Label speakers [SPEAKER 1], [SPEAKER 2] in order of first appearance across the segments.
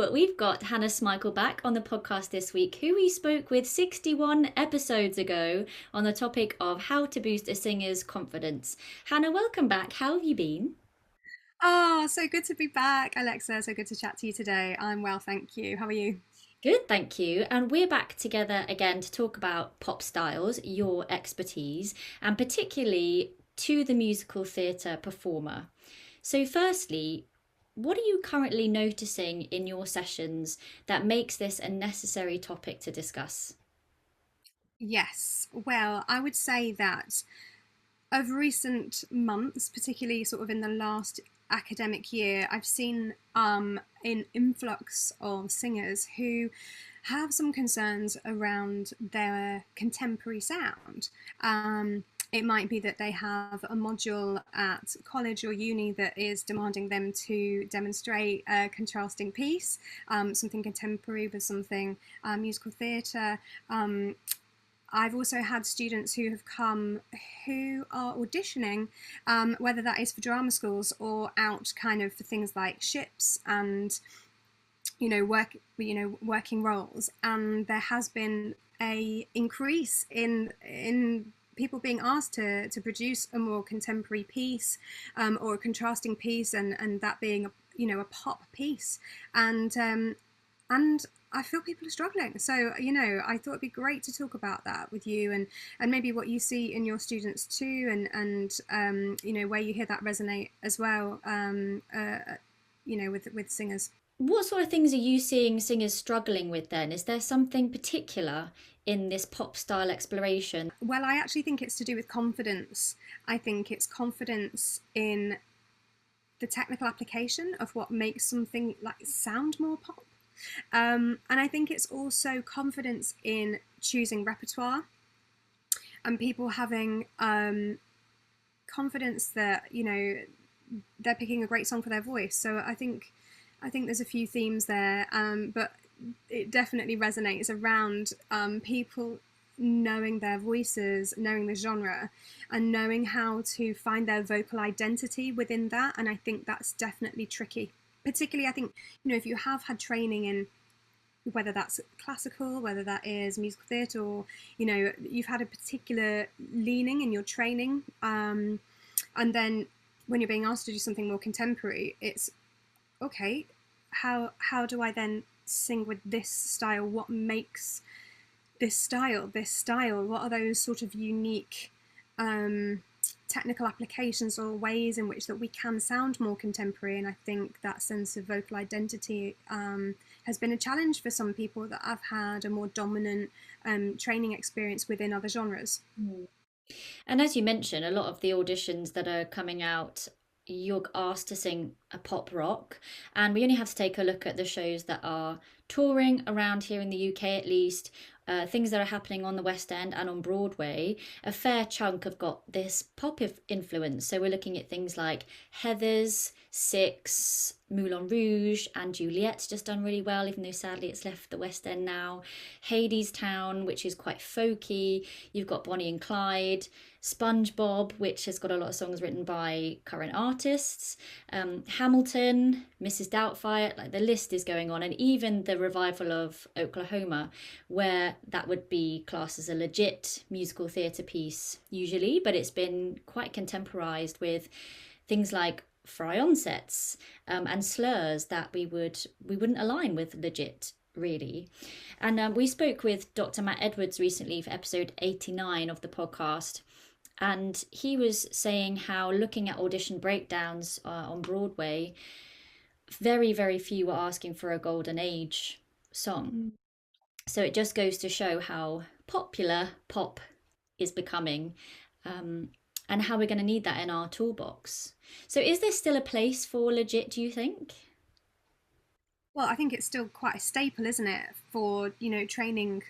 [SPEAKER 1] So we've got Hannah Smikle back on the podcast this week, who we spoke with 61 episodes ago on the topic of how to boost a singer's confidence. Hannah, welcome back. How have you been?
[SPEAKER 2] Oh, so good to be back, Alexa. So good to chat to you today. I'm well, thank you. How are you?
[SPEAKER 1] Good, thank you. And we're back together again to talk about pop styles, your expertise, and particularly to the musical theatre performer. So, firstly, what are you currently noticing in your sessions that makes this a necessary topic to discuss?
[SPEAKER 2] Yes. Well, I would say that of recent months, particularly sort of in the last academic year, I've seen an influx of singers who have some concerns around their contemporary sound. It might be that they have a module at college or uni that is demanding them to demonstrate a contrasting piece, something contemporary with something musical theatre. I've also had students who have come who are auditioning, whether that is for drama schools or out kind of for things like ships and working roles, and there has been a increase in people being asked to produce a more contemporary piece, or a contrasting piece, and that being a pop piece, and I feel people are struggling. So, I thought it'd be great to talk about that with you, and maybe what you see in your students too, and where you hear that resonate as well, with singers.
[SPEAKER 1] What sort of things are you seeing singers struggling with then? Is there something particular in this pop style exploration?
[SPEAKER 2] Well, I actually think it's to do with confidence. I think it's confidence in the technical application of what makes something like sound more pop. And I think it's also confidence in choosing repertoire and people having confidence that they're picking a great song for their voice. So I think there's a few themes there, but it definitely resonates around people knowing their voices, knowing the genre, and knowing how to find their vocal identity within that. And I think that's definitely tricky. Particularly, I think, if you have had training in whether that's classical, whether that is musical theatre, or, you've had a particular leaning in your training, and then when you're being asked to do something more contemporary, it's okay, how do I then sing with this style? What makes this style? What are those sort of unique technical applications or ways in which that we can sound more contemporary? And I think that sense of vocal identity has been a challenge for some people that have had a more dominant training experience within other genres.
[SPEAKER 1] Mm. And as you mentioned, a lot of the auditions that are coming out, you're asked to sing a pop rock, and we only have to take a look at the shows that are touring around here in the UK at least. Things that are happening on the West End and on Broadway, a fair chunk have got this pop influence. So we're looking at things like Heathers, Six, Moulin Rouge, and Juliet's just done really well, even though sadly it's left the West End now. Hadestown, which is quite folky. You've got Bonnie and Clyde, Spongebob, which has got a lot of songs written by current artists. Hamilton, Mrs. Doubtfire, like the list is going on, and even the revival of Oklahoma, where that would be classed as a legit musical theatre piece usually, but it's been quite contemporized with things like fry on sets, and slurs that we wouldn't align with legit really. And we spoke with Dr. Matt Edwards recently for episode 89 of the podcast, and he was saying how, looking at audition breakdowns on Broadway, very, very few were asking for a golden age song.
[SPEAKER 2] Mm.
[SPEAKER 1] So it just goes to show how popular pop is becoming, and how we're going to need that in our toolbox. So is there still a place for legit, do you think?
[SPEAKER 2] Well, I think it's still quite a staple, isn't it, for training,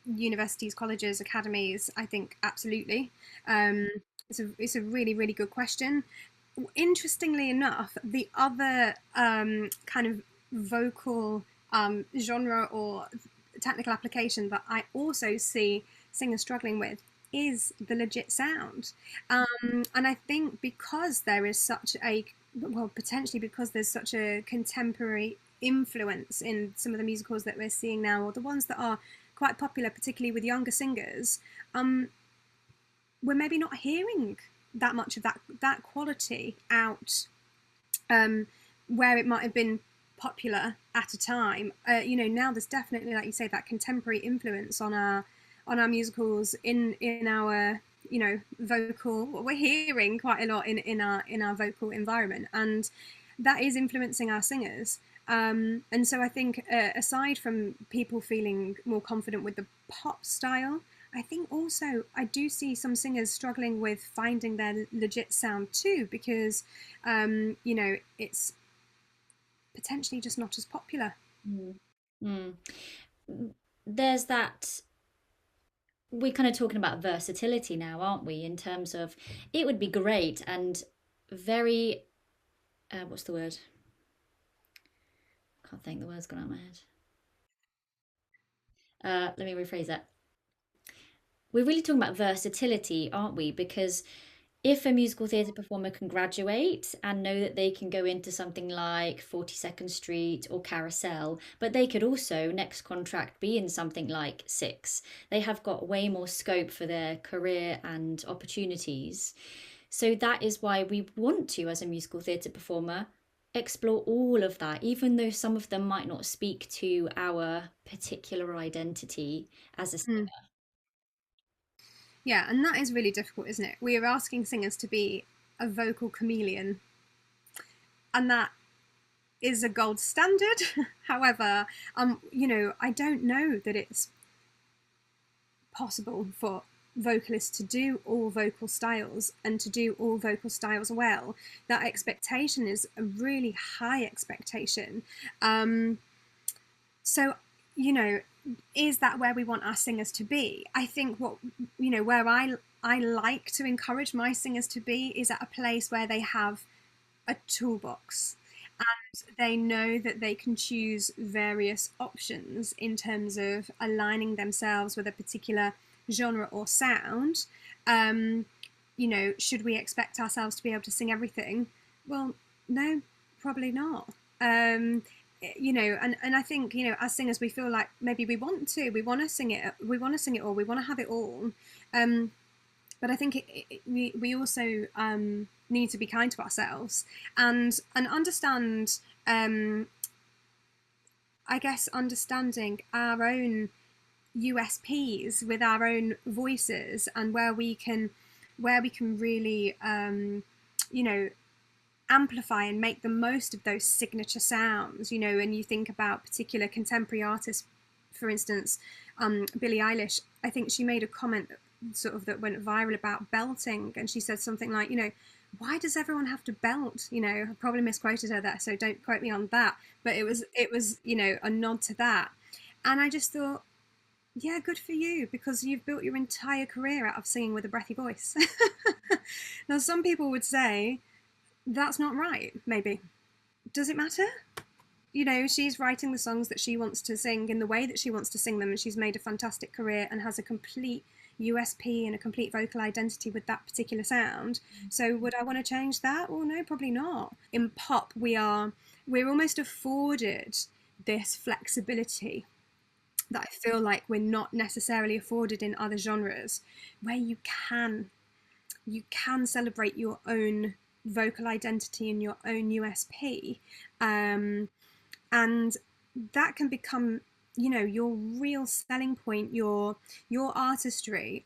[SPEAKER 2] universities, colleges, academies. I think absolutely. Um, it's a really really good question. Interestingly enough, the other kind of vocal genre or technical application that I also see singers struggling with is the legit sound. And I think because there is such a, well, potentially because there's such a contemporary influence in some of the musicals that we're seeing now, or the ones that are quite popular, particularly with younger singers, we're maybe not hearing that much of that quality out, where it might have been popular at a time. Now there's definitely, like you say, that contemporary influence on our musicals, in our vocal. We're hearing quite a lot in our vocal environment, and that is influencing our singers. And so I think, aside from people feeling more confident with the pop style, I think also I do see some singers struggling with finding their legit sound too, because it's potentially just not as popular.
[SPEAKER 1] Mm. Mm. There's that, we're kind of talking about versatility now, aren't we? In terms of, it would be great and very, what's the word? Can't think, the word's gone out of my head. Let me rephrase that. We're really talking about versatility, aren't we? Because if a musical theatre performer can graduate and know that they can go into something like 42nd Street or Carousel, but they could also, next contract, be in something like Six, they have got way more scope for their career and opportunities. So that is why we want to, as a musical theatre performer, explore all of that, even though some of them might not speak to our particular identity as a singer.
[SPEAKER 2] Mm. Yeah, and that is really difficult, isn't it? We are asking singers to be a vocal chameleon, and that is a gold standard. However, I don't know that it's possible for vocalists to do all vocal styles and to do all vocal styles well. That expectation is a really high expectation. So, is that where we want our singers to be? I think where I like to encourage my singers to be is at a place where they have a toolbox, and they know that they can choose various options in terms of aligning themselves with a particular genre or sound. Should we expect ourselves to be able to sing everything? Well, no, probably not. And I think, as singers, we feel like maybe we want to sing it all, we want to have it all. But I think we also need to be kind to ourselves, and understand, I guess, understanding our own USPs with our own voices, and where we can really amplify and make the most of those signature sounds. And you think about particular contemporary artists, for instance, Billie Eilish. I think she made a comment sort of that went viral about belting, and she said something like, why does everyone have to belt? I probably misquoted her there, so don't quote me on that, but it was a nod to that. And I just thought, yeah, good for you, because you've built your entire career out of singing with a breathy voice. Now, some people would say that's not right, maybe. Does it matter? She's writing the songs that she wants to sing in the way that she wants to sing them, and she's made a fantastic career and has a complete USP and a complete vocal identity with that particular sound. So would I want to change that? Well, no, probably not. In pop, we're almost afforded this flexibility that I feel like we're not necessarily afforded in other genres, where you can celebrate your own vocal identity and your own USP, and that can become your real selling point, your artistry.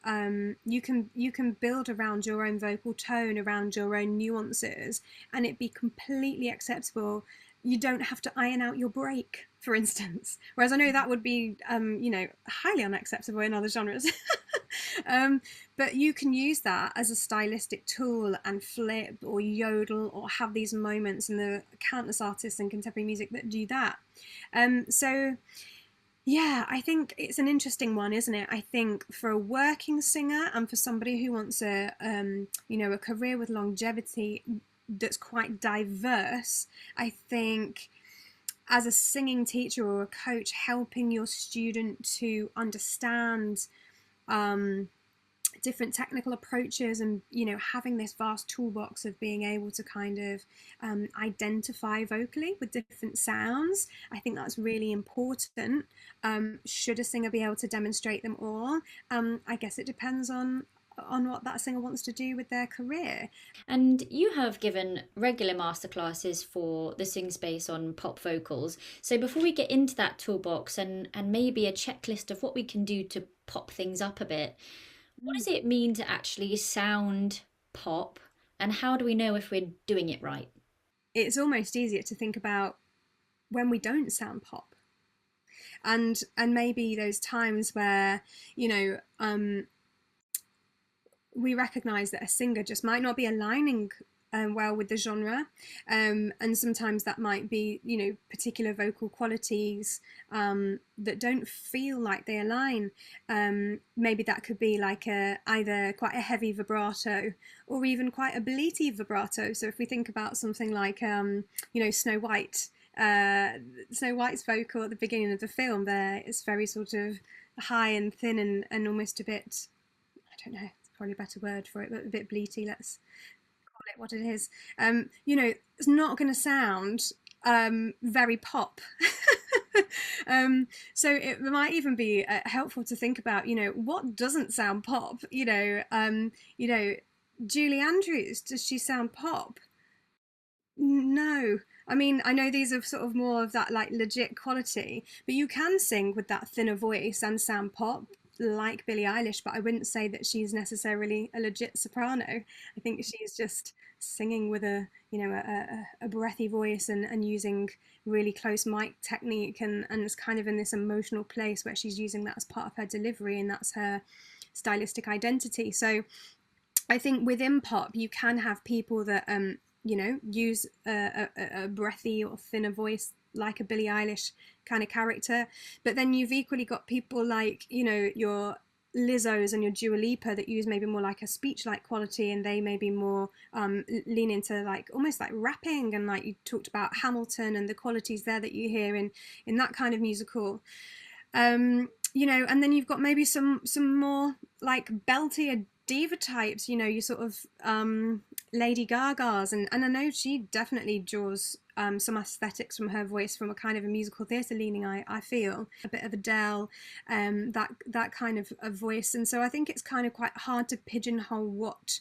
[SPEAKER 2] You can build around your own vocal tone, around your own nuances, and it be completely acceptable. You don't have to iron out your break, for instance, whereas I know that would be highly unacceptable in other genres. But you can use that as a stylistic tool and flip or yodel or have these moments, and the countless artists in contemporary music that do that. So yeah, I think it's an interesting one, isn't it? I think for a working singer and for somebody who wants a career with longevity that's quite diverse, I think as a singing teacher or a coach, helping your student to understand different technical approaches, and having this vast toolbox of being able to kind of identify vocally with different sounds. I think that's really important. Should a singer be able to demonstrate them all? I guess it depends on what that singer wants to do with their career.
[SPEAKER 1] And you have given regular masterclasses for the Sing Space on pop vocals. So before we get into that toolbox and maybe a checklist of what we can do to pop things up a bit, what does it mean to actually sound pop, and how do we know if we're doing it right?
[SPEAKER 2] It's almost easier to think about when we don't sound pop, and maybe those times where we recognize that a singer just might not be aligning well with the genre, and sometimes that might be particular vocal qualities that don't feel like they align. Maybe that could be like either quite a heavy vibrato or even quite a bleaty vibrato. So if we think about something like Snow White, Snow White's vocal at the beginning of the film, there it's very sort of high and thin and almost a bit, I don't know, probably a better word for it, but a bit bleaty. Let's call it what it is. It's not going to sound very pop. So it might even be helpful to think about, what doesn't sound pop. Julie Andrews, does she sound pop? No. I mean, I know these are sort of more of that like legit quality, but you can sing with that thinner voice and sound pop like Billie Eilish, but I wouldn't say that she's necessarily a legit soprano. I think she's just singing with a breathy voice and using really close mic technique, and it's kind of in this emotional place where she's using that as part of her delivery, and that's her stylistic identity. So I think within pop you can have people that use a breathy or thinner voice like a Billie Eilish kind of character, but then you've equally got people like your Lizzos and your Dua Lipa that use maybe more like a speech-like quality, and they may be more lean into like almost like rapping, and like you talked about Hamilton and the qualities there that you hear in that kind of musical. And then you've got maybe some more like beltier diva types, you sort of Lady Gaga's, and I know she definitely draws some aesthetics from her voice from a kind of a musical theatre leaning, I feel. A bit of Adele, that kind of a voice. And so I think it's kind of quite hard to pigeonhole what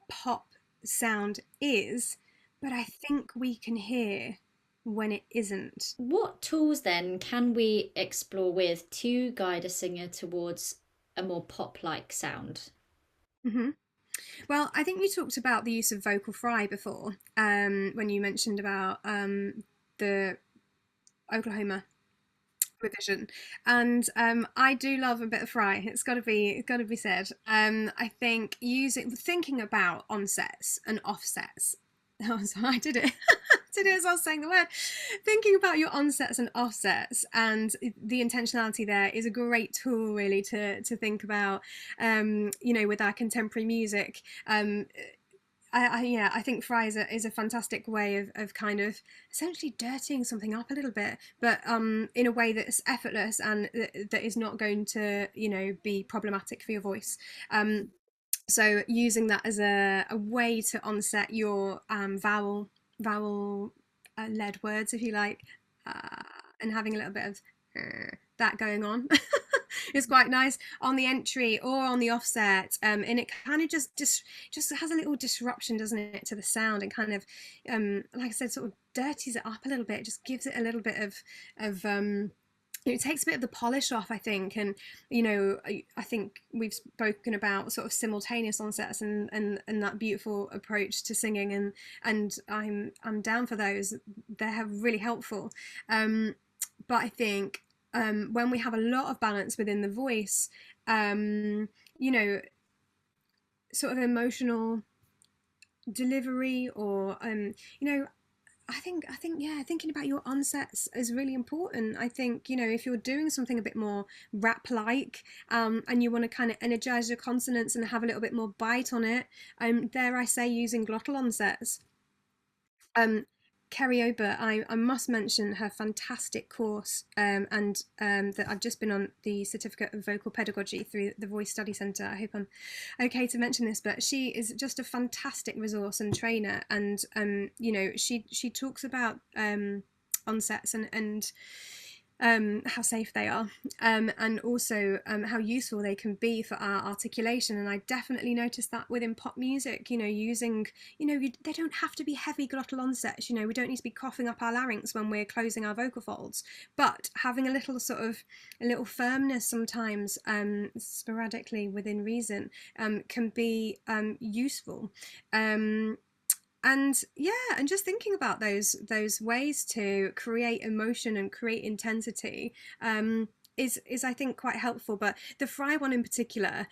[SPEAKER 2] pop sound is, but I think we can hear when it isn't.
[SPEAKER 1] What tools then can we explore with to guide a singer towards a more pop-like sound?
[SPEAKER 2] Mm-hmm. Well, I think you talked about the use of vocal fry before, when you mentioned about the Oklahoma revision, and I do love a bit of fry. It's got to be said. I think thinking about onsets and offsets. Oh, sorry, I did it. Did it as I was saying the word. Thinking about your onsets and offsets and the intentionality there is a great tool, really, to think about. With our contemporary music. I think fry is a fantastic way of kind of essentially dirtying something up a little bit, but in a way that's effortless and that is not going to be problematic for your voice. So using that as a way to onset your vowel led words, if you like, and having a little bit of that going on is quite nice on the entry or on the offset, and it kind of just has a little disruption, doesn't it, to the sound, and kind of like I said, sort of dirties it up a little bit. It just gives it a little bit of it takes a bit of the polish off, I think. And I think we've spoken about sort of simultaneous onsets and that beautiful approach to singing, and I'm down for those. They're really helpful. But I think when we have a lot of balance within the voice, sort of emotional delivery, or I think yeah, thinking about your onsets is really important. I think if you're doing something a bit more rap-like, and you want to kind of energize your consonants and have a little bit more bite on it, dare I say, using glottal onsets. Kerry Ober, I must mention her fantastic course, and that I've just been on the certificate of vocal pedagogy through the Voice Study Centre. I hope I'm okay to mention this, but she is just a fantastic resource and trainer, and she talks about onsets and how safe they are, and also how useful they can be for our articulation. And I definitely noticed that within pop music, using, they don't have to be heavy glottal onsets, we don't need to be coughing up our larynx when we're closing our vocal folds, but having a little firmness sometimes, sporadically within reason, can be useful. And yeah, and just thinking about those ways to create emotion and create intensity, is I think quite helpful. But the fry one in particular,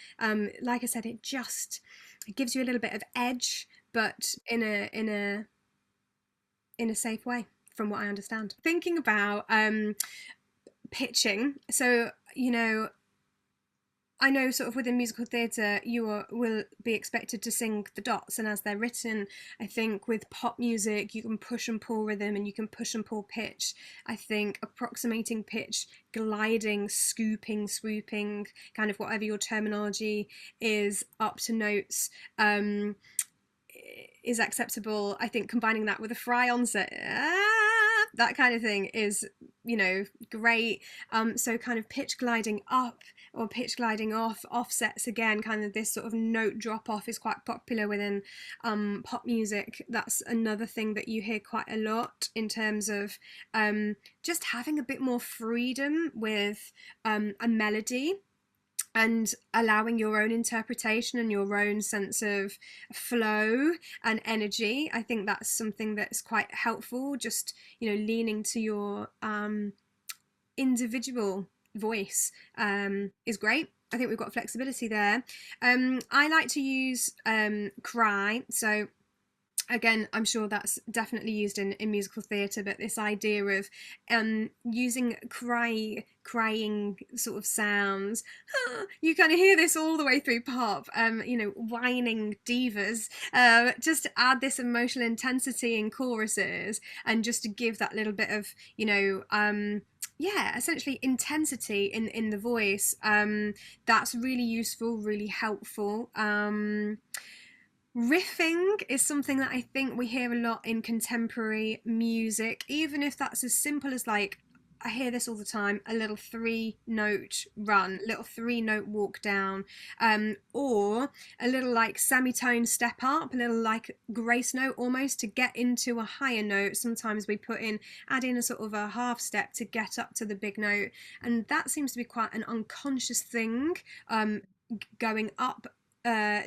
[SPEAKER 2] like I said, it gives you a little bit of edge, but in a safe way, from what I understand. Thinking about pitching, so I know sort of within musical theatre will be expected to sing the dots, and as they're written, I think with pop music you can push and pull rhythm and you can push and pull pitch. I think approximating pitch, gliding, scooping, swooping, kind of whatever your terminology is, up to notes, is acceptable. I think combining that with a fry onset, that kind of thing is, great. So kind of pitch gliding up or pitch gliding off, offsets again, kind of this sort of note drop off is quite popular within pop music. That's another thing that you hear quite a lot in terms of just having a bit more freedom with a melody and allowing your own interpretation and your own sense of flow and energy. I think that's something that's quite helpful, just leaning to your individual voice is great. I think we've got flexibility there. I like to use cry, so again, I'm sure that's definitely used in musical theatre, but this idea of using crying sort of sounds, you kind of hear this all the way through pop, whining divas, just to add this emotional intensity in choruses and just to give that little bit of, essentially intensity in the voice. That's really useful, really helpful. Riffing is something that I think we hear a lot in contemporary music, even if that's as simple as, like, I hear this all the time, a little 3-note run, little 3-note walk down, or a little like semitone step up, a little like grace note almost to get into a higher note. Sometimes we add in a sort of a half step to get up to the big note, and that seems to be quite an unconscious thing, going up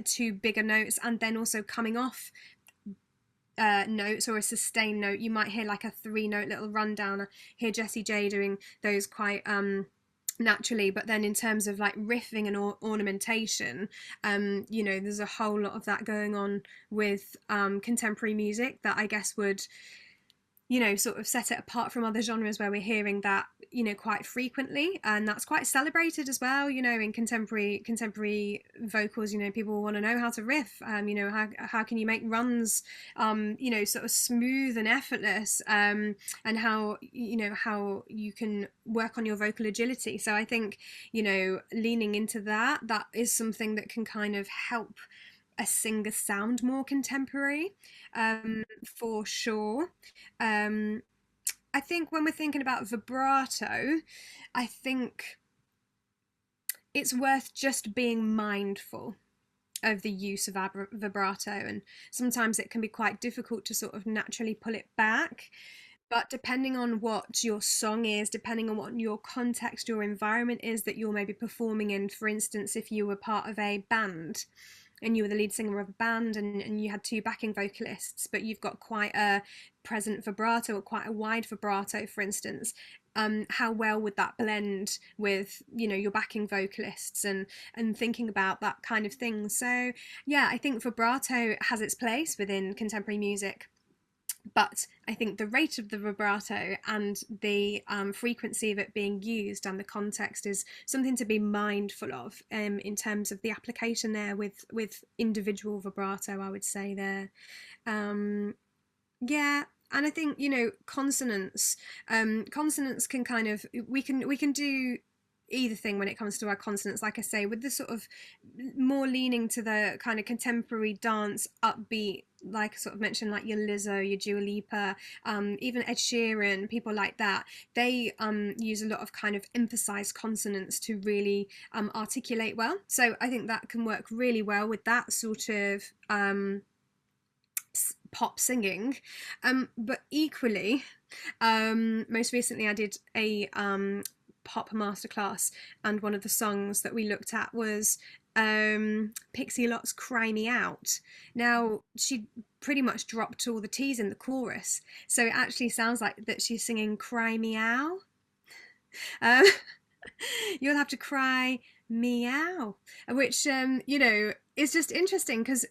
[SPEAKER 2] to bigger notes and then also coming off notes or a sustained note. You might hear like a 3-note little rundown. I hear Jessie J doing those quite naturally, but then in terms of like riffing and ornamentation, there's a whole lot of that going on with contemporary music that I guess would sort of set it apart from other genres where we're hearing that, quite frequently, and that's quite celebrated as well, in contemporary vocals. People want to know how to riff, how can you make runs, sort of smooth and effortless, and how you can work on your vocal agility. So I think, leaning into that is something that can kind of help a singer sound more contemporary, for sure. I think when we're thinking about vibrato, I think it's worth just being mindful of the use of vibrato, and sometimes it can be quite difficult to sort of naturally pull it back. But depending on what your song is, depending on what your context, your environment is that you're maybe performing in, for instance, if you were part of a band and you were the lead singer of a band and you had 2 backing vocalists, but you've got quite a present vibrato or quite a wide vibrato, for instance, how well would that blend with, your backing vocalists, and thinking about that kind of thing. So yeah, I think vibrato has its place within contemporary music. But I think the rate of the vibrato and the frequency of it being used and the context is something to be mindful of, in terms of the application there with individual vibrato, I would say there. Yeah, And I think, consonants, consonants can kind of, we can do either thing when it comes to our consonants, like I say, with the sort of more leaning to the kind of contemporary dance upbeat, like I sort of mentioned, like your Lizzo, your Dua Lipa, even Ed Sheeran, people like that. They use a lot of kind of emphasized consonants to really articulate well. So I think that can work really well with that sort of pop singing. But equally, most recently I did a pop masterclass, and one of the songs that we looked at was Pixie Lott's Cry Me Out. Now, she pretty much dropped all the T's in the chorus, so it actually sounds like that she's singing Cry Me Out. Um, you'll have to cry meow, which, is just interesting because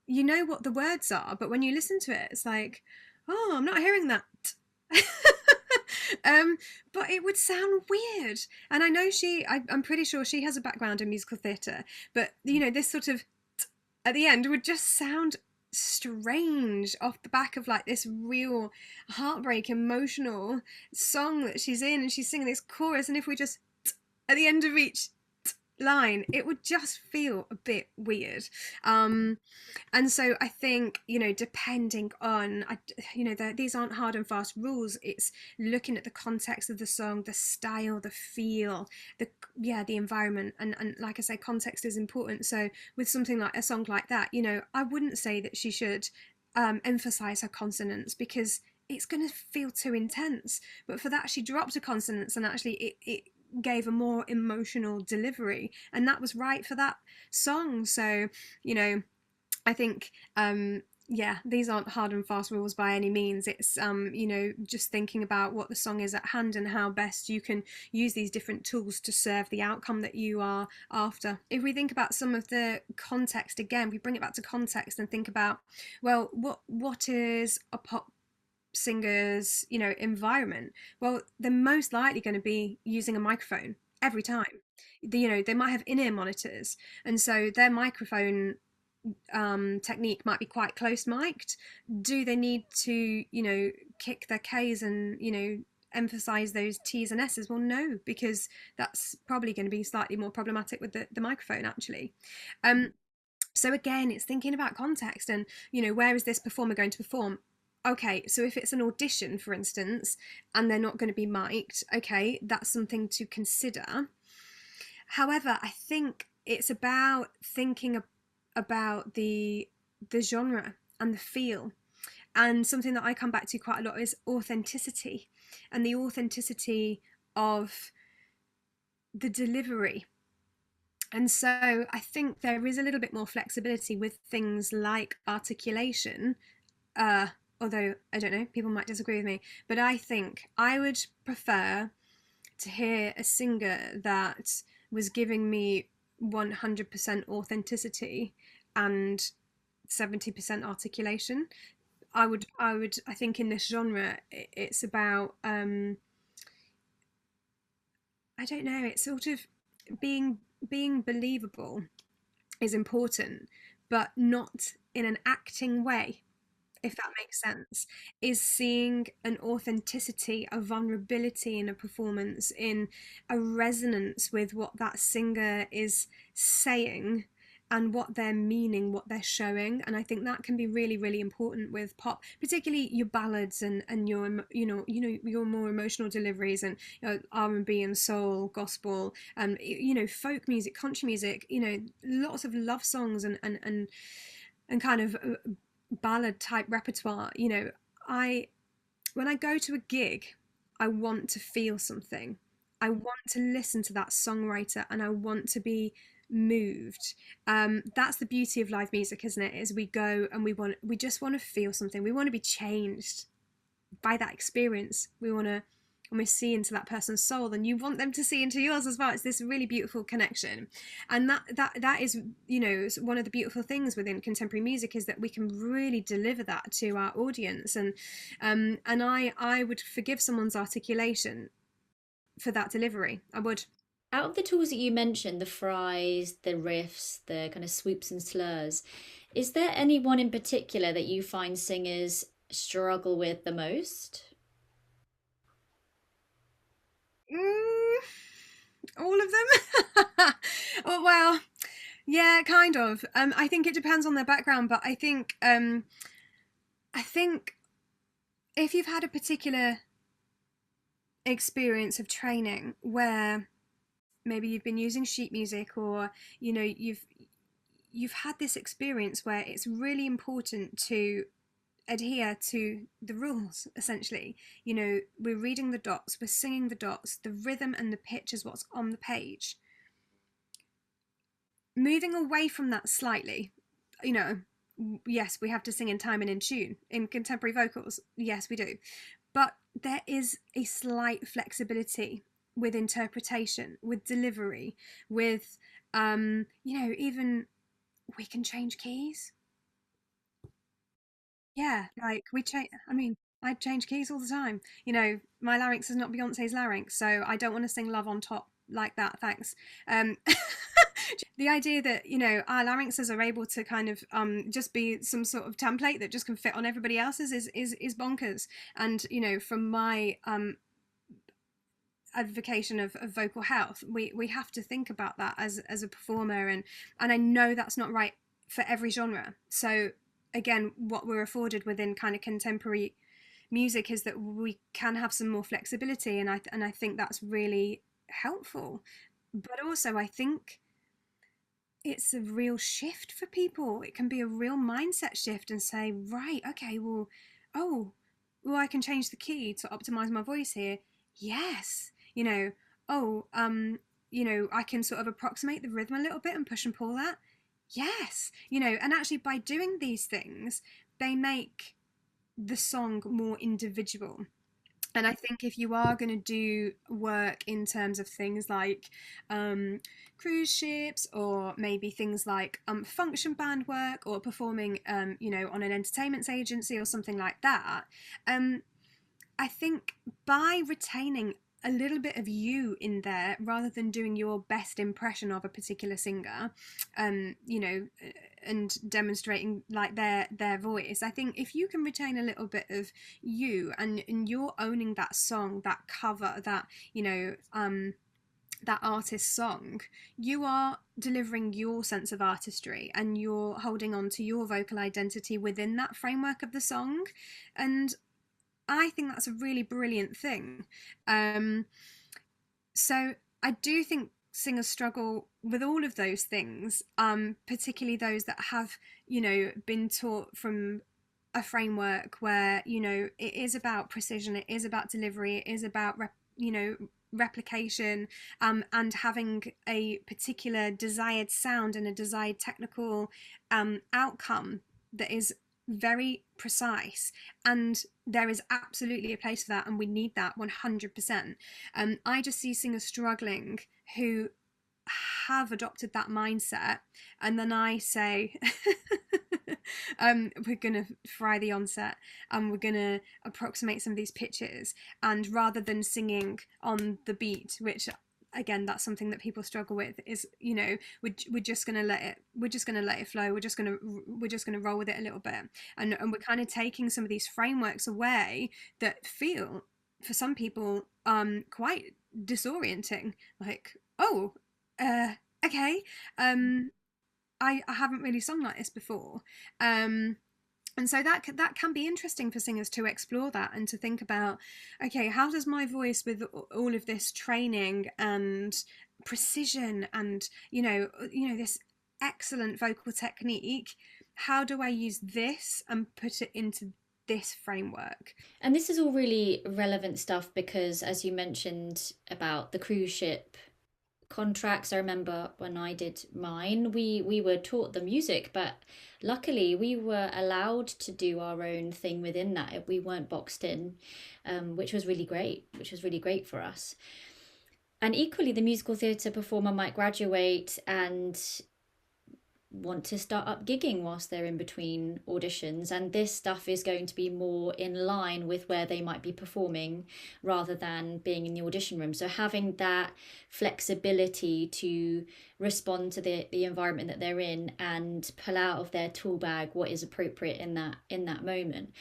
[SPEAKER 2] you know what the words are, but when you listen to it, it's like, oh, I'm not hearing that. But it would sound weird. And I know I'm pretty sure she has a background in musical theatre, but this sort of at the end would just sound strange off the back of like this real heartbreak, emotional song that she's in, and she's singing this chorus, and if we just at the end of each line, it would just feel a bit weird. And so I think, depending on, these aren't hard and fast rules. It's looking at the context of the song, the style, the feel, the environment, and like I say, context is important. So with something like a song like that, I wouldn't say that she should emphasize her consonants, because it's going to feel too intense. But for that, she dropped her consonants, and actually it gave a more emotional delivery, and that was right for that song. So I think these aren't hard and fast rules by any means. It's just thinking about what the song is at hand and how best you can use these different tools to serve the outcome that you are after. If we think about some of the context again, we bring it back to context and think about, well, what is a pop singer's environment? Well, they're most likely going to be using a microphone every time. They might have in-ear monitors, and so their microphone technique might be quite close mic'd. Do they need to kick their K's and emphasize those T's and S's? Well, no, because that's probably going to be slightly more problematic with the microphone actually. So again, it's thinking about context and where is this performer going to perform. Okay, so if it's an audition, for instance, and they're not going to be mic'd, okay, that's something to consider. However, I think it's about thinking about the genre and the feel. And something that I come back to quite a lot is authenticity, and the authenticity of the delivery. And so I think there is a little bit more flexibility with things like articulation, although I don't know, people might disagree with me, but I think I would prefer to hear a singer that was giving me 100% authenticity and 70% articulation. I think in this genre, it's about, I don't know, it's sort of being believable is important, but not in an acting way, if that makes sense. Is seeing an authenticity, a vulnerability in a performance, in a resonance with what that singer is saying and what they're meaning, what they're showing. And I think that can be really, really important with pop, particularly your ballads and your your more emotional deliveries, and R&B and soul, gospel, folk music, country music, lots of love songs and kind of ballad type repertoire. When I go to a gig, I want to feel something. I want to listen to that songwriter, and I want to be moved. That's the beauty of live music, isn't it? Is we go and we just want to feel something. We want to be changed by that experience. We want to, and we see into that person's soul, and you want them to see into yours as well. It's this really beautiful connection, and that is one of the beautiful things within contemporary music, is that we can really deliver that to our audience. And I would forgive someone's articulation for that delivery. I would.
[SPEAKER 1] Out of the tools that you mentioned, the fries, the riffs, the kind of swoops and slurs, is there any one in particular that you find singers struggle with the most?
[SPEAKER 2] Mm, all of them. Oh, well, yeah, kind of. I think it depends on their background, but I think if you've had a particular experience of training where maybe you've been using sheet music, or you've had this experience where it's really important to adhere to the rules, essentially. We're reading the dots, we're singing the dots, the rhythm and the pitch is what's on the page. Moving away from that slightly, you know yes, we have to sing in time and in tune in contemporary vocals, yes we do, but there is a slight flexibility with interpretation, with delivery, with even we can change keys. Yeah, like we change. I mean, I change keys all the time. My larynx is not Beyonce's larynx, so I don't want to sing "Love on Top" like that. Thanks. Um, the idea that our larynxes are able to kind of just be some sort of template that just can fit on everybody else's is bonkers. And from my advocation of vocal health, we have to think about that as a performer, and I know that's not right for every genre. So again, what we're afforded within kind of contemporary music is that we can have some more flexibility, and I think that's really helpful. But also I think it's a real shift for people. It can be a real mindset shift and say, right, okay, well, oh, well, I can change the key to optimize my voice here. Yes. Oh, I can sort of approximate the rhythm a little bit and push and pull that. Yes. And actually by doing these things, they make the song more individual. And I think if you are going to do work in terms of things like cruise ships, or maybe things like function band work, or performing, on an entertainment agency or something like that, I think by retaining a little bit of you in there, rather than doing your best impression of a particular singer, and demonstrating like their voice, I think if you can retain a little bit of you, and you're owning that song, that cover, that artist's song, you are delivering your sense of artistry, and you're holding on to your vocal identity within that framework of the song. And I think that's a really brilliant thing. So I do think singers struggle with all of those things, particularly those that have, been taught from a framework where, it is about precision, it is about delivery, it is about, replication, and having a particular desired sound and a desired technical outcome that is very precise. And there is absolutely a place for that, and we need that 100%. I just see singers struggling who have adopted that mindset, and then I say we're gonna fry the onset, and we're gonna approximate some of these pitches, and rather than singing on the beat, which again, that's something that people struggle with, is we're just gonna let it flow, we're just gonna roll with it a little bit, and we're kind of taking some of these frameworks away that feel, for some people, quite disorienting, like, oh, okay, I haven't really sung like this before. And so that can be interesting for singers to explore that, and to think about, okay, how does my voice, with all of this training and precision and this excellent vocal technique, how do I use this and put it into this framework?
[SPEAKER 1] And this is all really relevant stuff because, as you mentioned about the cruise ship contracts, I remember when I did mine, we were taught the music, but luckily we were allowed to do our own thing within that. We weren't boxed in, which was really great, for us. And equally, the musical theatre performer might graduate and want to start up gigging whilst they're in between auditions, and this stuff is going to be more in line with where they might be performing rather than being in the audition room. So having that flexibility to respond to the environment that they're in and pull out of their tool bag what is appropriate in that moment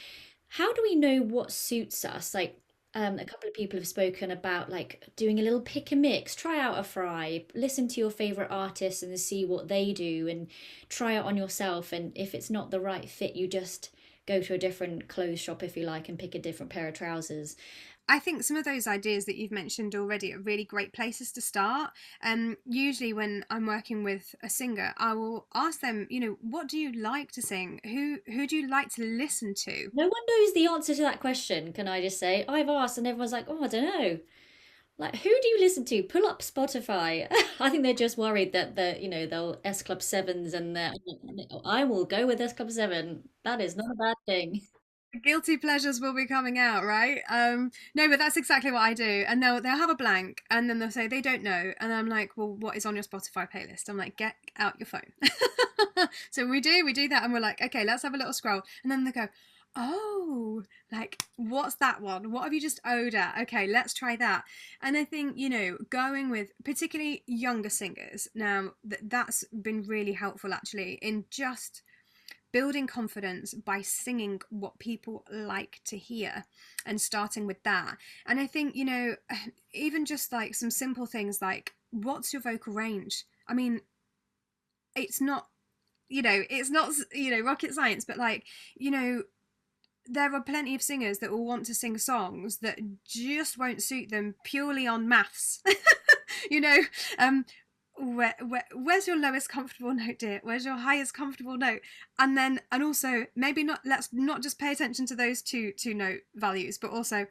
[SPEAKER 1] how do we know what suits us? Like, a couple of people have spoken about like doing a little pick and mix, try out a fry, listen to your favorite artists and see what they do, and try it on yourself. And if it's not the right fit, you just go to a different clothes shop, if you like, and pick a different pair of trousers.
[SPEAKER 2] I think some of those ideas that you've mentioned already are really great places to start. Usually, when I'm working with a singer, I will ask them, what do you like to sing? Who do you like to listen to?
[SPEAKER 1] No one knows the answer to that question, can I just say? I've asked and everyone's like, oh, I don't know. Like, who do you listen to? Pull up Spotify. I think they're just worried that they'll S Club Sevens and I will go with S Club Seven. That is not a bad thing.
[SPEAKER 2] Guilty pleasures will be coming out, right? No, but that's exactly what I do. And they'll have a blank, and then they'll say they don't know, and I'm like, well, what is on your Spotify playlist? I'm like, get out your phone. So we do that, and we're like, okay, let's have a little scroll, and then they go, oh, like, what's that one? What have you just owed at? Okay, let's try that. And I think, going with particularly younger singers now, that's been really helpful actually in just building confidence by singing what people like to hear and starting with that. And I think, even just like some simple things like, what's your vocal range? I mean, it's not, rocket science, but like, there are plenty of singers that will want to sing songs that just won't suit them purely on maths. you know, um, where's your lowest comfortable note, dear? Where's your highest comfortable note? And also maybe not. Let's not just pay attention to those two note values, but also what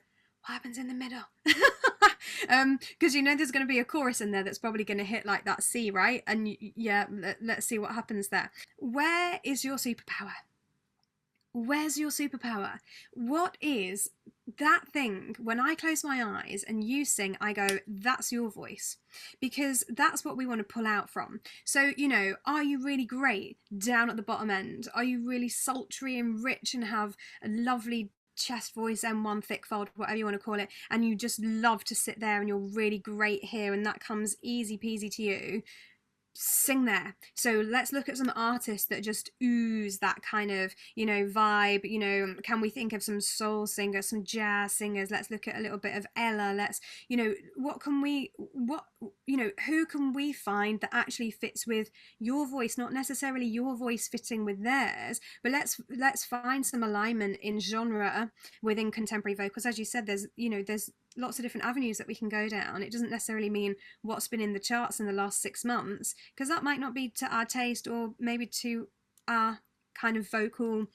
[SPEAKER 2] happens in the middle. Because there's going to be a chorus in there that's probably going to hit like that C, right? And yeah, let's see what happens there. Where is your superpower? Where's your superpower? What is that thing when I close my eyes and you sing, I go, that's your voice? Because that's what we want to pull out from. So, are you really great down at the bottom end? Are you really sultry and rich and have a lovely chest voice, M1 thick fold, whatever you want to call it, and you just love to sit there and you're really great here and that comes easy peasy to you? Sing there. So let's look at some artists that just ooze that kind of vibe. Can we think of some soul singers, some jazz singers? Let's look at a little bit of Ella. Let's who can we find that actually fits with your voice, not necessarily your voice fitting with theirs, but let's find some alignment in genre within contemporary vocals. As you said, there's lots of different avenues that we can go down. It doesn't necessarily mean what's been in the charts in the last 6 months, because that might not be to our taste or maybe to our kind of vocal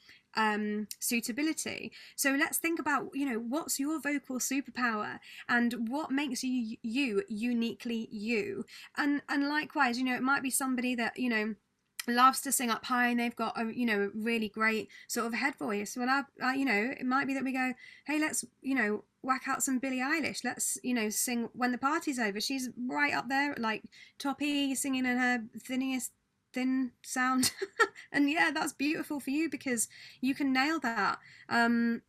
[SPEAKER 2] suitability. So let's think about, what's your vocal superpower and what makes you uniquely you. And likewise, it might be somebody that, loves to sing up high and they've got a really great sort of head voice. Well, it might be that we go, hey, let's whack out some Billie Eilish. Let's sing When the Party's Over. She's right up there, like top E, singing in her thin sound. And yeah, that's beautiful for you because you can nail that. And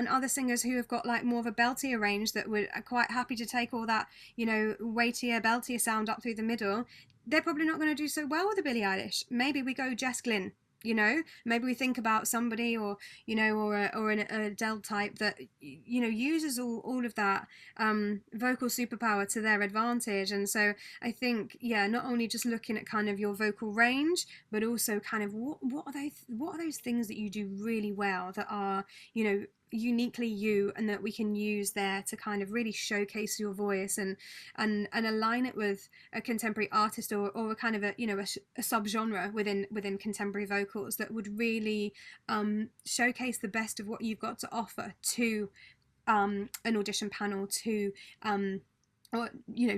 [SPEAKER 2] other singers who have got like more of a beltier range that are quite happy to take all that weightier beltier sound up through the middle, they're probably not going to do so well with a Billie Eilish. Maybe we go Jess, Glynne. Maybe we think about somebody or an Adele type that uses all of that vocal superpower to their advantage. And so I think, not only just looking at kind of your vocal range, but also kind of what are those things that you do really well that are uniquely you, and that we can use there to kind of really showcase your voice and align it with a contemporary artist or a kind of a subgenre within contemporary vocals that would really showcase the best of what you've got to offer to an audition panel, to or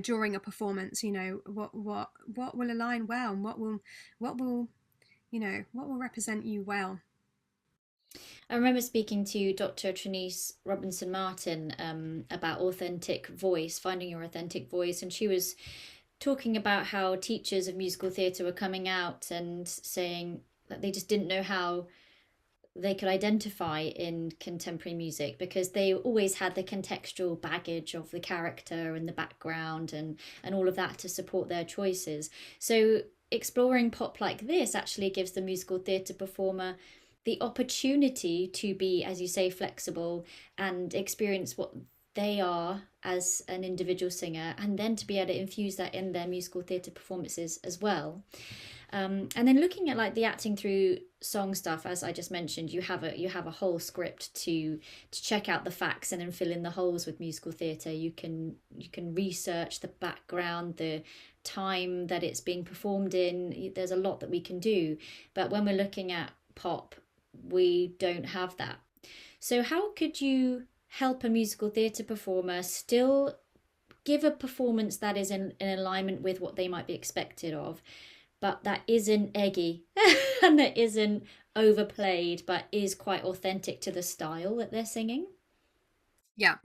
[SPEAKER 2] during a performance. What will align well, and what will represent you well.
[SPEAKER 1] I remember speaking to Dr. Trinice Robinson Martin about authentic voice, finding your authentic voice, and she was talking about how teachers of musical theatre were coming out and saying that they just didn't know how they could identify in contemporary music because they always had the contextual baggage of the character and the background and all of that to support their choices. So exploring pop like this actually gives the musical theatre performer the opportunity to be, as you say, flexible and experience what they are as an individual singer, and then to be able to infuse that in their musical theatre performances as well. And then looking at like the acting through song stuff, as I just mentioned, you have a whole script to check out the facts and then fill in the holes with musical theatre. You can research the background, the time that it's being performed in. There's a lot that we can do, but when we're looking at pop, we don't have that. So how could you help a musical theatre performer still give a performance that is in alignment with what they might be expected of, but that isn't eggy and that isn't overplayed, but is quite authentic to the style that they're singing?
[SPEAKER 2] Yeah.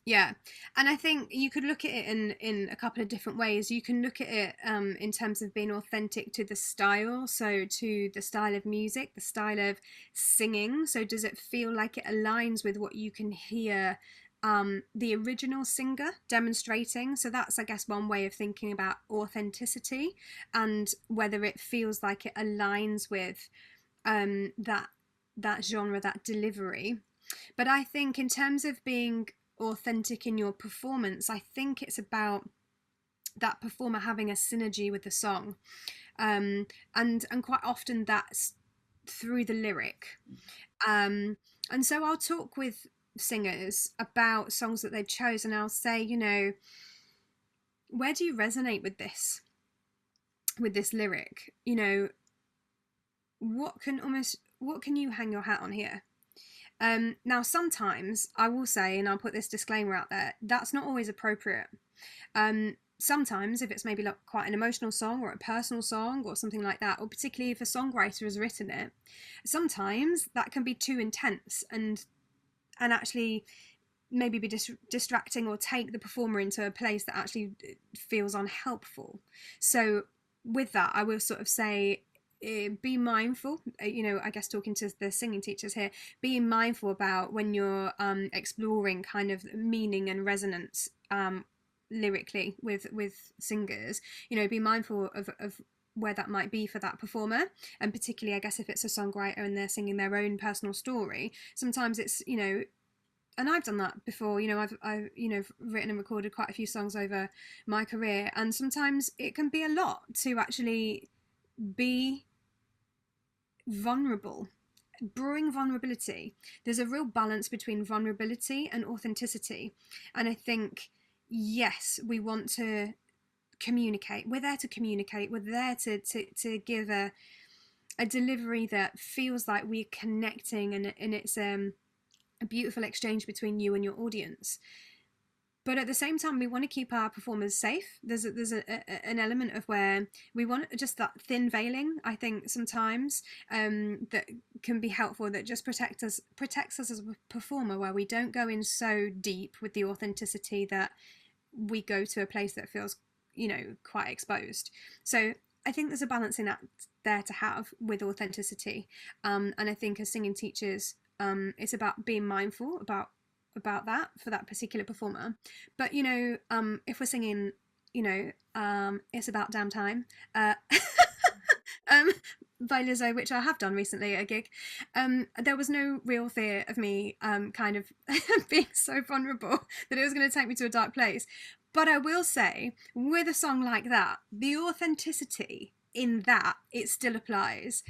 [SPEAKER 2] Yeah, and I think you could look at it in a couple of different ways. You can look at it in terms of being authentic to the style, so to the style of music, the style of singing. So does it feel like it aligns with what you can hear the original singer demonstrating? So that's, I guess, one way of thinking about authenticity, and whether it feels like it aligns with that genre, that delivery. But I think in terms of being authentic in your performance, I think it's about that performer having a synergy with the song, and quite often that's through the lyric. And so I'll talk with singers about songs that they've chosen. I'll say, where do you resonate with this lyric? What can you hang your hat on here? Now, sometimes I will say, and I'll put this disclaimer out there, that's not always appropriate. Sometimes, if it's maybe like quite an emotional song or a personal song or something like that, or particularly if a songwriter has written it, sometimes that can be too intense and actually maybe be distracting or take the performer into a place that actually feels unhelpful. So with that, I will sort of say, be mindful, I guess talking to the singing teachers here, being mindful about when you're exploring kind of meaning and resonance lyrically with singers, be mindful of where that might be for that performer. And particularly, I guess, if it's a songwriter and they're singing their own personal story, sometimes it's, and I've done that before. I've written and recorded quite a few songs over my career, and sometimes it can be a lot to actually be vulnerable, bring vulnerability. There's a real balance between vulnerability and authenticity, and I think, yes, we want to communicate. We're there to communicate. We're there to give a delivery that feels like we're connecting, and it's a beautiful exchange between you and your audience. But at the same time, we want to keep our performers safe. There's an element of where we want just that thin veiling, I think, sometimes, that can be helpful, that just protects us as a performer, where we don't go in so deep with the authenticity that we go to a place that feels, quite exposed. So I think there's a balancing act there to have with authenticity. And I think as singing teachers, it's about being mindful about that for that particular performer. But if we're singing, It's About Damn Time, by Lizzo, which I have done recently at a gig, there was no real fear of me kind of being so vulnerable that it was going to take me to a dark place. But I will say, with a song like that, the authenticity in that, it still applies.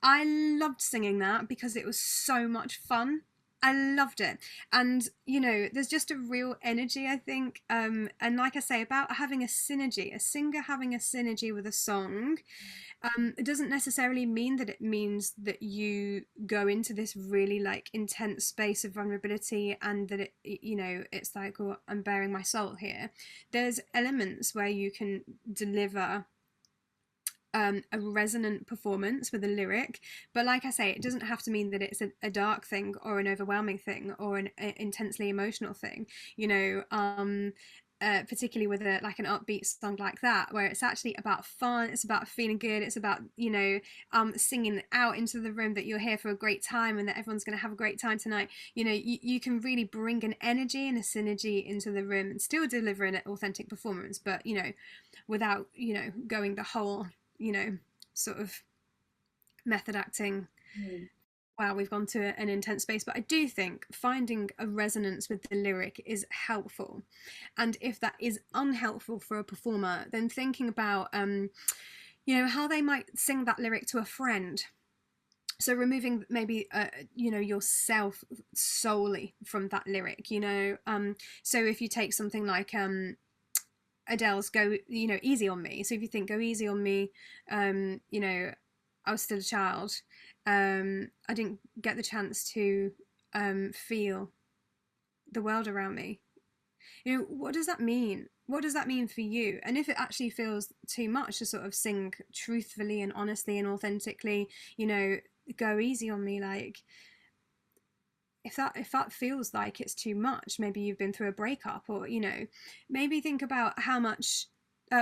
[SPEAKER 2] I loved singing that because it was so much fun. I loved it. And, there's just a real energy, I think. And like I say, about having a synergy, a singer having a synergy with a song, it doesn't necessarily mean that it means that you go into this really like intense space of vulnerability and that it's like, oh, I'm bearing my soul here. There's elements where you can deliver a resonant performance with a lyric, but like I say, it doesn't have to mean that it's a dark thing or an overwhelming thing or an intensely emotional thing, particularly with an upbeat song like that, where it's actually about fun, it's about feeling good, it's about singing out into the room that you're here for a great time and that everyone's going to have a great time tonight. You can really bring an energy and a synergy into the room and still deliver an authentic performance, but without going the whole sort of method acting Wow, we've gone to an intense space, but I do think finding a resonance with the lyric is helpful. And if that is unhelpful for a performer, then thinking about, how they might sing that lyric to a friend. So removing maybe, yourself solely from that lyric, So if you take something like Adele's "Go," "Easy on Me." So if you think "Go easy on me," um, you know, I was still a child. I didn't get the chance to feel the world around me. What does that mean? What does that mean for you? And if it actually feels too much to sort of sing truthfully and honestly and authentically, "Go easy on me," like if that feels like it's too much, maybe you've been through a breakup, or maybe think about how much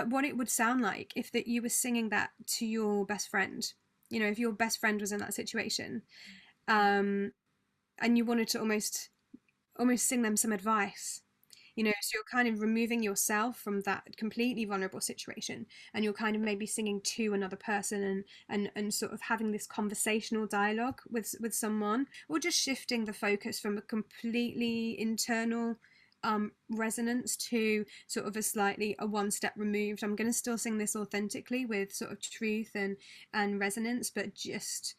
[SPEAKER 2] what it would sound like if that you were singing that to your best friend. If your best friend was in that situation, um, and you wanted to almost sing them some advice. So you're kind of removing yourself from that completely vulnerable situation, and you're kind of maybe singing to another person, and sort of having this conversational dialogue with someone, or just shifting the focus from a completely internal resonance to sort of a one step removed. I'm going to still sing this authentically with sort of truth and resonance, but just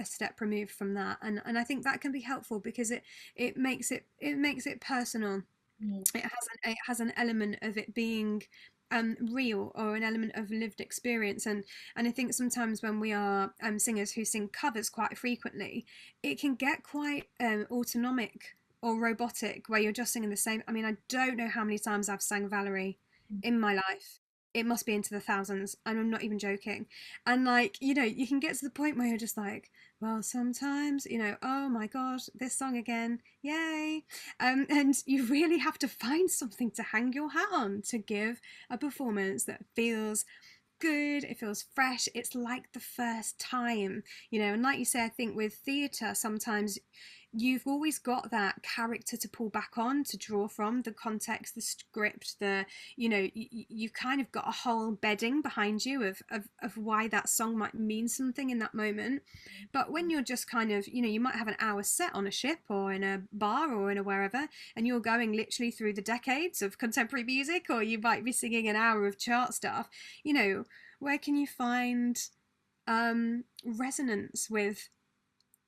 [SPEAKER 2] a step removed from that. And I think that can be helpful because it makes it personal.
[SPEAKER 1] Mm.
[SPEAKER 2] It has an element of it being real, or an element of lived experience. And I think sometimes when we are singers who sing covers quite frequently, it can get quite autonomic or robotic, where you're just singing the same. I mean, I don't know how many times I've sang Valerie in my life. It must be into the thousands, and I'm not even joking. And like, you can get to the point where you're just like, well, sometimes, oh my god, this song again, yay. And you really have to find something to hang your hat on to give a performance that feels good, it feels fresh, it's like the first time. And like you say, I think with theatre, sometimes you've always got that character to pull back on, to draw from, the context, the script, you've kind of got a whole bedding behind you of why that song might mean something in that moment. But when you're just kind of, you might have an hour set on a ship or in a bar or in a wherever, and you're going literally through the decades of contemporary music, or you might be singing an hour of chart stuff, where can you find resonance with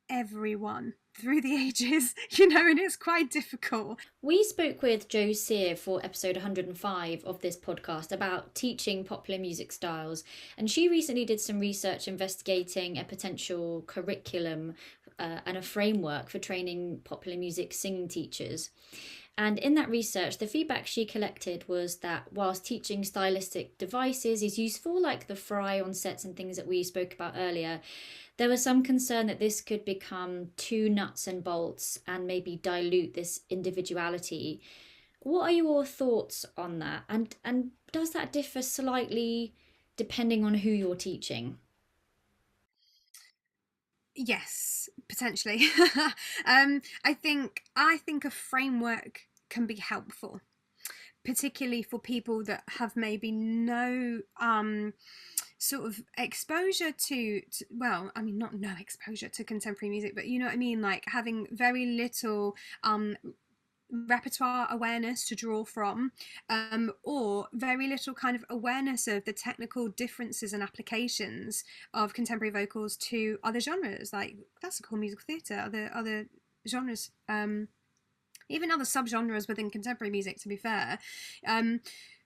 [SPEAKER 2] everyone through the ages, and it's quite difficult.
[SPEAKER 1] We spoke with Joe Sear for episode 105 of this podcast about teaching popular music styles, and she recently did some research investigating a potential curriculum and a framework for training popular music singing teachers. And in that research, the feedback she collected was that whilst teaching stylistic devices is useful, like the fry on sets and things that we spoke about earlier, there was some concern that this could become too nuts and bolts and maybe dilute this individuality. What are your thoughts on that? And does that differ slightly depending on who you're teaching?
[SPEAKER 2] Yes, potentially. I think a framework can be helpful, particularly for people that have maybe no sort of exposure well, I mean, not no exposure to contemporary music, but you know what I mean, like having very little repertoire awareness to draw from, or very little kind of awareness of the technical differences and applications of contemporary vocals to other genres like classical musical theatre, other genres, even other subgenres within contemporary music, to be fair.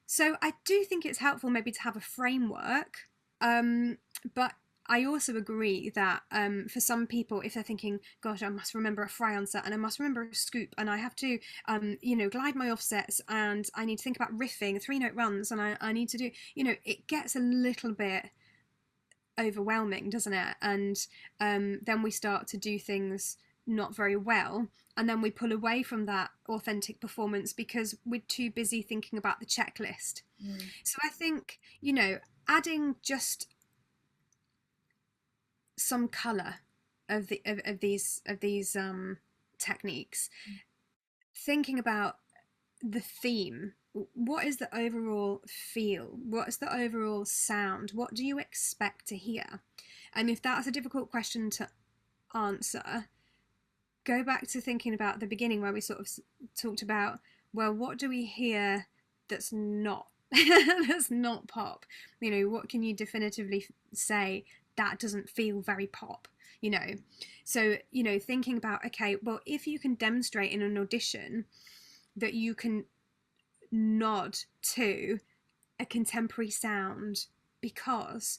[SPEAKER 2] So I do think it's helpful maybe to have a framework, but I also agree that for some people, if they're thinking, gosh, I must remember a fry on set, and I must remember a scoop, and I have to, glide my offsets, and I need to think about riffing, 3-note runs, and I need to do, it gets a little bit overwhelming, doesn't it? And then we start to do things not very well, and then we pull away from that authentic performance because we're too busy thinking about the checklist. So I think, adding just some color of these techniques, thinking about the theme. What is the overall feel? What's the overall sound? What do you expect to hear? And if that's a difficult question to answer, go back to thinking about the beginning where we sort of talked about, well, what do we hear that's not that's not pop? You know, what can you definitively say that doesn't feel very pop? You know, so, you know, thinking about, okay, well, if you can demonstrate in an audition that you can nod to a contemporary sound because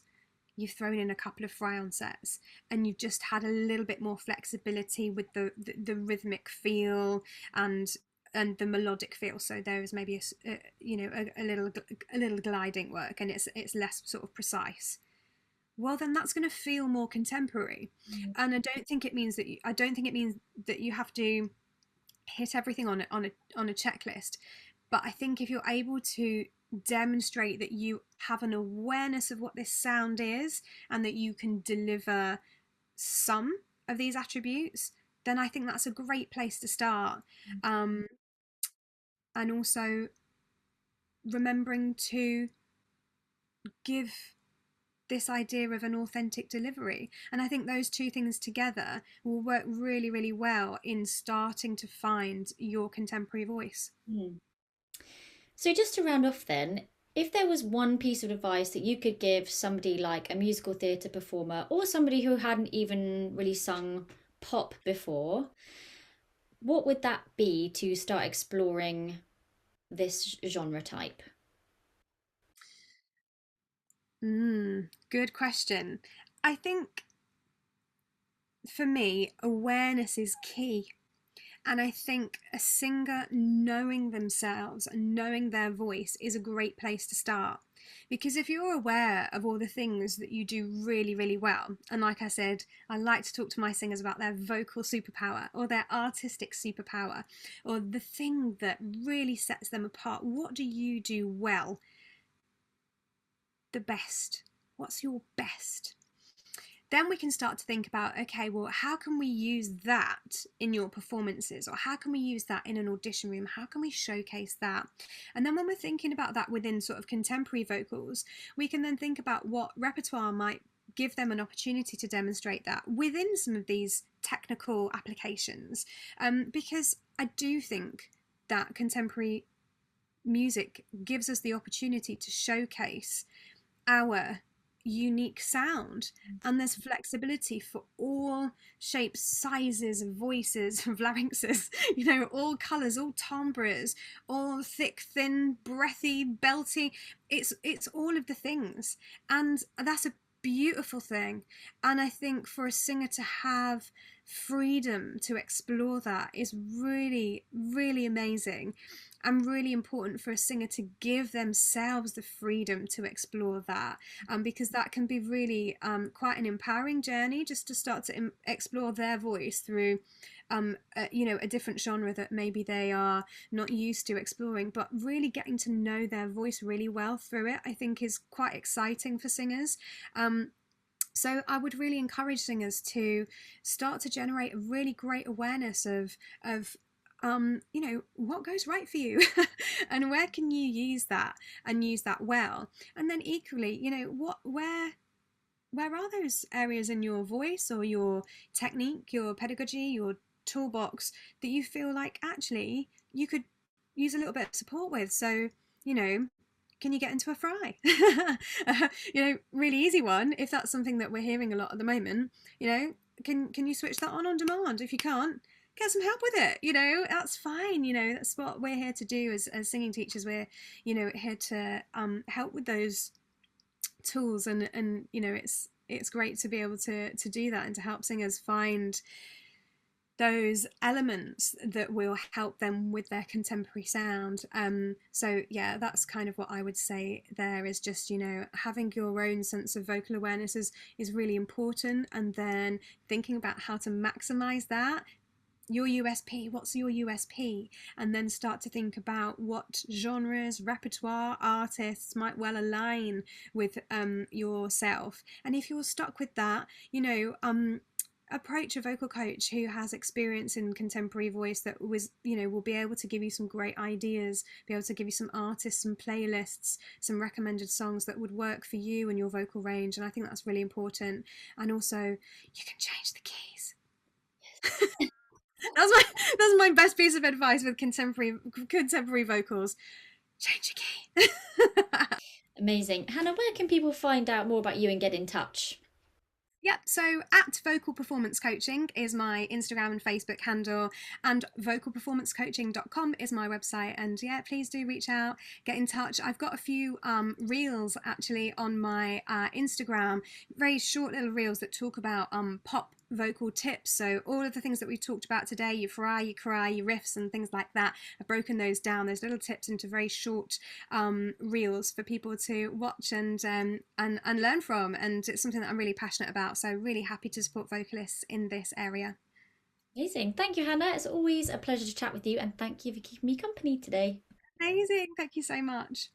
[SPEAKER 2] you've thrown in a couple of fry-on sets and you've just had a little bit more flexibility with the rhythmic feel and the melodic feel, so there is maybe a little gliding work and it's less sort of precise, well, then that's going to feel more contemporary. And I don't think it means that you have to hit everything on a checklist, but I think if you're able to demonstrate that you have an awareness of what this sound is and that you can deliver some of these attributes, then I think that's a great place to start. And also remembering to give this idea of an authentic delivery. And I think those two things together will work really, really well in starting to find your contemporary voice.
[SPEAKER 1] So just to round off then, if there was one piece of advice that you could give somebody like a musical theatre performer or somebody who hadn't even really sung pop before, what would that be to start exploring this genre type?
[SPEAKER 2] Good question. I think for me, awareness is key. And I think a singer knowing themselves and knowing their voice is a great place to start. Because if you're aware of all the things that you do really, really well, and like I said, I like to talk to my singers about their vocal superpower or their artistic superpower or the thing that really sets them apart. What do you do well? The best. What's your best? Then we can start to think about, okay, well, how can we use that in your performances, or how can we use that in an audition room? How can we showcase that? And then when we're thinking about that within sort of contemporary vocals, we can then think about what repertoire might give them an opportunity to demonstrate that within some of these technical applications. Because I do think that contemporary music gives us the opportunity to showcase our unique sound, and there's flexibility for all shapes, sizes, voices, larynxes, you know, all colors, all timbres, all thick, thin, breathy, belty. It's all of the things, and that's a beautiful thing. And I think for a singer to have freedom to explore that is really, really amazing, and really important for a singer to give themselves the freedom to explore that, because that can be really quite an empowering journey, just to start to explore their voice through a different genre that maybe they are not used to exploring, but really getting to know their voice really well through it, I think is quite exciting for singers. So I would really encourage singers to start to generate a really great awareness of what goes right for you and where can you use that and use that well. And then equally, where are those areas in your voice or your technique, your pedagogy, your toolbox that you feel like actually you could use a little bit of support with? So, can you get into a fry? Really easy one. If that's something that we're hearing a lot at the moment, can you switch that on demand? If you can't, get some help with it. That's fine. That's what we're here to do as singing teachers. We're, here to help with those tools, and it's great to be able to do that and to help singers find those elements that will help them with their contemporary sound. So yeah, that's kind of what I would say there, is just, having your own sense of vocal awareness is really important, and then thinking about how to maximize that. Your USP, what's your USP? And then start to think about what genres, repertoire, artists might well align with yourself. And if you're stuck with that, approach a vocal coach who has experience in contemporary voice that will be able to give you some great ideas, be able to give you some artists, some playlists, some recommended songs that would work for you and your vocal range. And I think that's really important. And also, you can change the keys. That's my that's my best piece of advice with contemporary vocals. Change your key.
[SPEAKER 1] Amazing. Hannah, where can people find out more about you and get in touch?
[SPEAKER 2] Yep, so at Vocal Performance Coaching is my Instagram and Facebook handle, and vocalperformancecoaching.com is my website. And yeah, please do reach out, get in touch. I've got a few reels actually on my Instagram, very short little reels that talk about pop vocal tips. So all of the things that we've talked about today, you fry, you cry, your riffs and things like that, I've broken those down, those little tips, into very short reels for people to watch and learn from. And it's something that I'm really passionate about. So really happy to support vocalists in this area.
[SPEAKER 1] Amazing. Thank you, Hannah. It's always a pleasure to chat with you, and thank you for keeping me company today.
[SPEAKER 2] Amazing. Thank you so much.